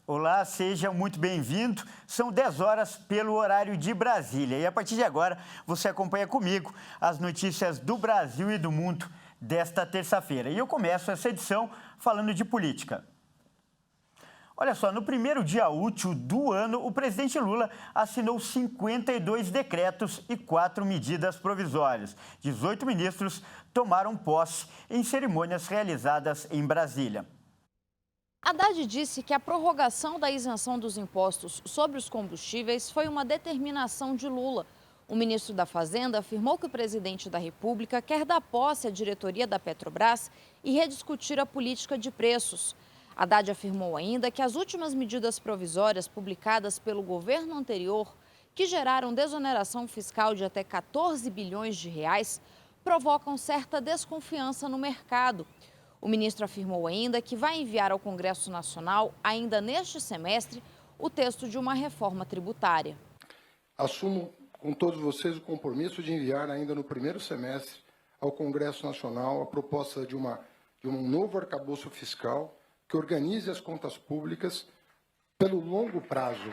Olá, seja muito bem-vindo. São 10 horas pelo horário de Brasília. E a partir de agora, você acompanha comigo as notícias do Brasil e do mundo desta terça-feira. E eu começo essa edição falando de política. Olha só, no primeiro dia útil do ano, o presidente Lula assinou 52 decretos e 4 medidas provisórias. 18 ministros tomaram posse em cerimônias realizadas em Brasília. Haddad disse que a prorrogação da isenção dos impostos sobre os combustíveis foi uma determinação de Lula. O ministro da Fazenda afirmou que o presidente da República quer dar posse à diretoria da Petrobras e rediscutir a política de preços. Haddad afirmou ainda que as últimas medidas provisórias publicadas pelo governo anterior, que geraram desoneração fiscal de até 14 bilhões de reais, provocam certa desconfiança no mercado. O ministro afirmou ainda que vai enviar ao Congresso Nacional, ainda neste semestre, o texto de uma reforma tributária. Assumo com todos vocês o compromisso de enviar ainda no primeiro semestre ao Congresso Nacional a proposta de um novo arcabouço fiscal que organize as contas públicas pelo longo prazo.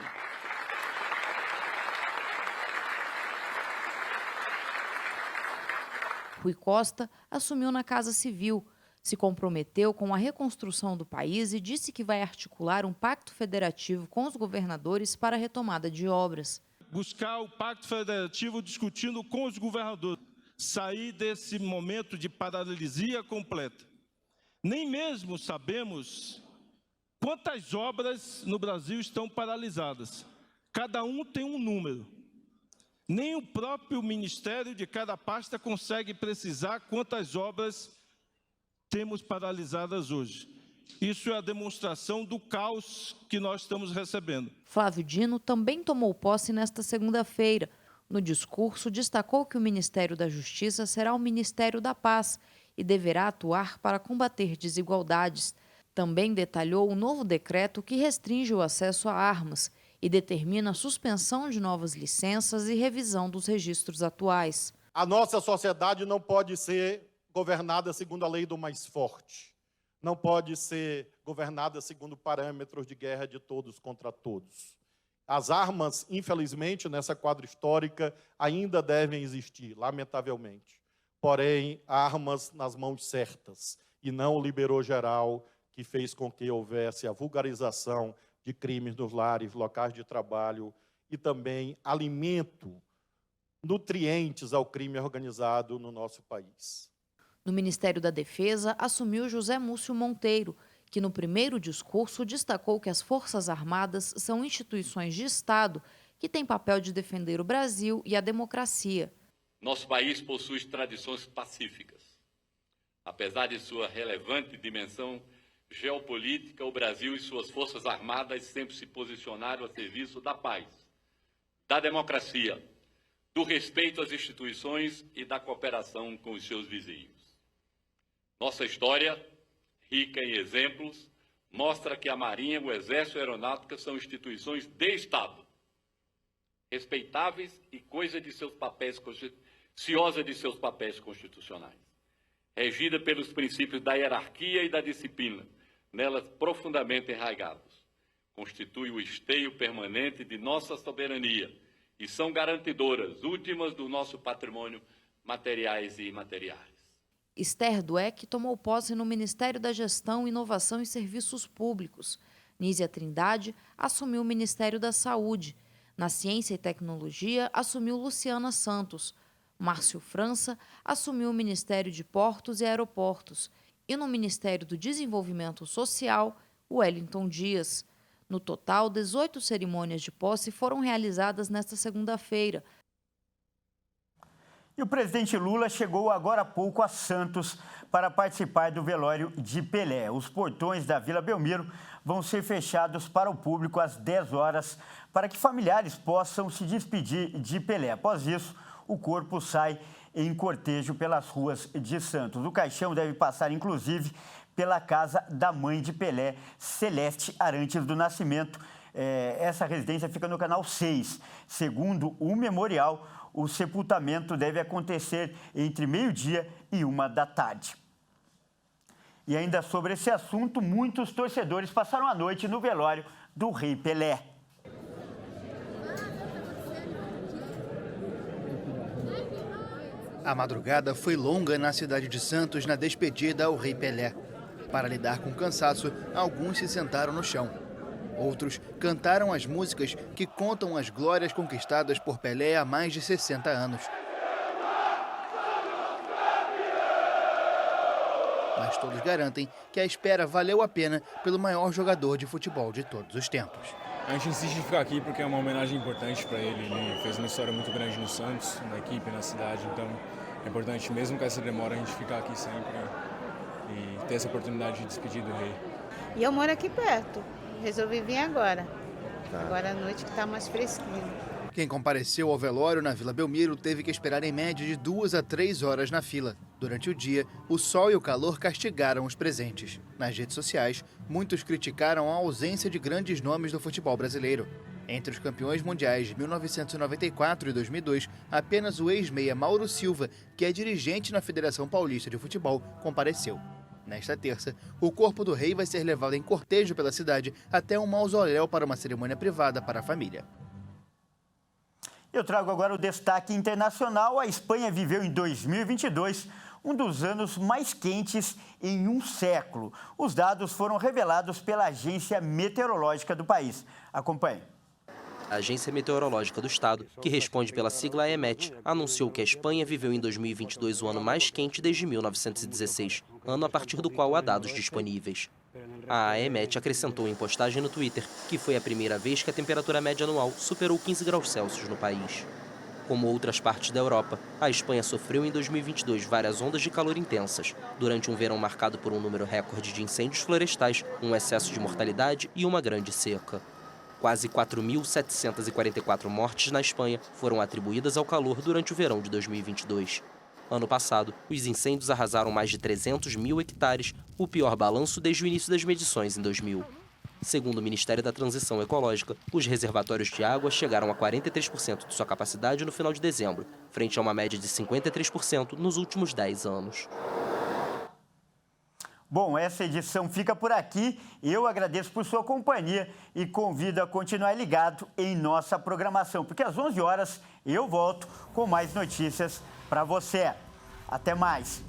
Rui Costa assumiu na Casa Civil, se comprometeu com a reconstrução do país e disse que vai articular um pacto federativo com os governadores para a retomada de obras. Buscar o pacto federativo discutindo com os governadores, sair desse momento de paralisia completa. Nem mesmo sabemos quantas obras no Brasil estão paralisadas. Cada um tem um número. Nem o próprio ministério de cada pasta consegue precisar quantas obras temos paralisadas hoje. Isso é a demonstração do caos que nós estamos recebendo. Flávio Dino também tomou posse nesta segunda-feira. No discurso, destacou que o Ministério da Justiça será o Ministério da Paz e deverá atuar para combater desigualdades. Também detalhou o novo decreto que restringe o acesso a armas e determina a suspensão de novas licenças e revisão dos registros atuais. A nossa sociedade não pode ser governada segundo a lei do mais forte. Não pode ser governada segundo parâmetros de guerra de todos contra todos. As armas, infelizmente, nessa quadra histórica, ainda devem existir, lamentavelmente. Porém, armas nas mãos certas, e não o liberou geral, que fez com que houvesse a vulgarização de crimes nos lares, locais de trabalho e também alimento, nutrientes ao crime organizado no nosso país. No Ministério da Defesa, assumiu José Múcio Monteiro, que no primeiro discurso destacou que as Forças Armadas são instituições de Estado que têm papel de defender o Brasil e a democracia. Nosso país possui tradições pacíficas. Apesar de sua relevante dimensão geopolítica, o Brasil e suas Forças Armadas sempre se posicionaram a serviço da paz, da democracia, do respeito às instituições e da cooperação com os seus vizinhos. Nossa história, rica em exemplos, mostra que a Marinha, o Exército e a Aeronáutica são instituições de Estado, respeitáveis e ciosa de seus papéis constitucionais, regida pelos princípios da hierarquia e da disciplina, nelas profundamente enraigados. Constitui o esteio permanente de nossa soberania e são garantidoras últimas do nosso patrimônio materiais e imateriais. Esther Dweck tomou posse no Ministério da Gestão, Inovação e Serviços Públicos. Nízia Trindade assumiu o Ministério da Saúde. Na Ciência e Tecnologia, assumiu Luciana Santos. Márcio França assumiu o Ministério de Portos e Aeroportos. E no Ministério do Desenvolvimento Social, Wellington Dias. No total, 18 cerimônias de posse foram realizadas nesta segunda-feira. E o presidente Lula chegou agora há pouco a Santos para participar do velório de Pelé. Os portões da Vila Belmiro vão ser fechados para o público às 10 horas para que familiares possam se despedir de Pelé. Após isso, o corpo sai em cortejo pelas ruas de Santos. O caixão deve passar, inclusive, pela casa da mãe de Pelé, Celeste Arantes do Nascimento. Essa residência fica no Canal 6. Segundo o memorial, o sepultamento deve acontecer entre meio-dia e 13h. E ainda sobre esse assunto, muitos torcedores passaram a noite no velório do Rei Pelé. A madrugada foi longa na cidade de Santos na despedida ao Rei Pelé. Para lidar com o cansaço, alguns se sentaram no chão. Outros cantaram as músicas que contam as glórias conquistadas por Pelé há mais de 60 anos. Mas todos garantem que a espera valeu a pena pelo maior jogador de futebol de todos os tempos. A gente insiste em ficar aqui porque é uma homenagem importante para ele. Ele fez uma história muito grande no Santos, na equipe, na cidade. Então é importante, mesmo com essa demora, a gente ficar aqui sempre e ter essa oportunidade de despedir do rei. E eu moro aqui perto. Resolvi vir agora. Agora à noite que está mais fresquinho. Quem compareceu ao velório na Vila Belmiro teve que esperar em média de 2 a 3 horas na fila. Durante o dia, o sol e o calor castigaram os presentes. Nas redes sociais, muitos criticaram a ausência de grandes nomes do futebol brasileiro. Entre os campeões mundiais de 1994 e 2002, apenas o ex-meia Mauro Silva, que é dirigente na Federação Paulista de Futebol, compareceu. Nesta terça, o corpo do rei vai ser levado em cortejo pela cidade até um mausoléu para uma cerimônia privada para a família. Eu trago agora o destaque internacional. A Espanha viveu em 2022 um dos anos mais quentes em um século. Os dados foram revelados pela Agência Meteorológica do país. Acompanhe. A Agência Meteorológica do Estado, que responde pela sigla EMET, anunciou que a Espanha viveu em 2022 o ano mais quente desde 1916, ano a partir do qual há dados disponíveis. A EMET acrescentou em postagem no Twitter que foi a primeira vez que a temperatura média anual superou 15 graus Celsius no país. Como outras partes da Europa, a Espanha sofreu em 2022 várias ondas de calor intensas, durante um verão marcado por um número recorde de incêndios florestais, um excesso de mortalidade e uma grande seca. Quase 4.744 mortes na Espanha foram atribuídas ao calor durante o verão de 2022. Ano passado, os incêndios arrasaram mais de 300 mil hectares, o pior balanço desde o início das medições em 2000. Segundo o Ministério da Transição Ecológica, os reservatórios de água chegaram a 43% de sua capacidade no final de dezembro, frente a uma média de 53% nos últimos 10 anos. Bom, essa edição fica por aqui. Eu agradeço por sua companhia e convido a continuar ligado em nossa programação, porque às 11 horas eu volto com mais notícias para você. Até mais!